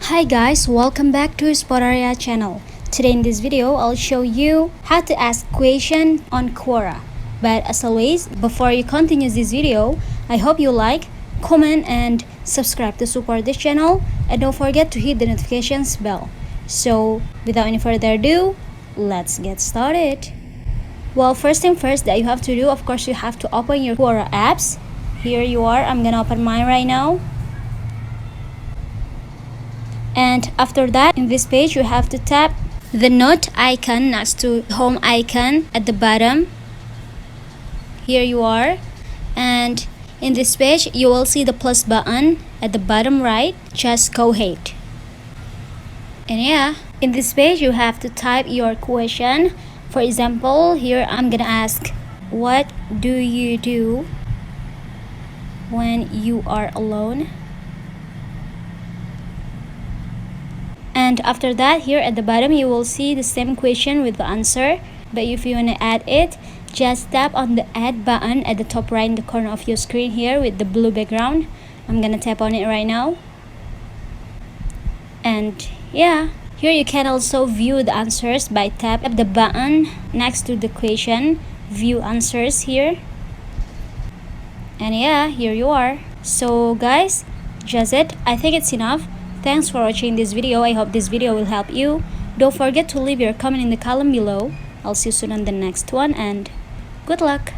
Hi guys, welcome back to Spotaria channel. Today in this video, I'll show you how to ask question on Quora. But as always, before you continue this video, I hope you like, comment and subscribe to support this channel, and don't forget to hit the notifications bell. So without any further ado, let's get started. Well, first thing first that you have to do, of course, you have to open your Quora apps. Here you are. I'm gonna open mine right now. And after that, in this page, you have to tap the note icon next to home icon at the bottom. Here you are. And in this page, you will see the plus button at the bottom right. Just go ahead. And yeah, in this page, you have to type your question. For example, here I'm gonna ask, what do you do when you are alone? And after that, here at the bottom, you will see the same question with the answer. But if you want to add it, just tap on the add button at the top right in the corner of your screen here with the blue background. I'm gonna tap on it right now. And yeah, here you can also view the answers by tap the button next to the question, view answers here. And yeah, here you are. So guys, just it. I think it's enough. Thanks for watching this video. I hope this video will help you. Don't forget to leave your comment in the column below. I'll see you soon on the next one and good luck.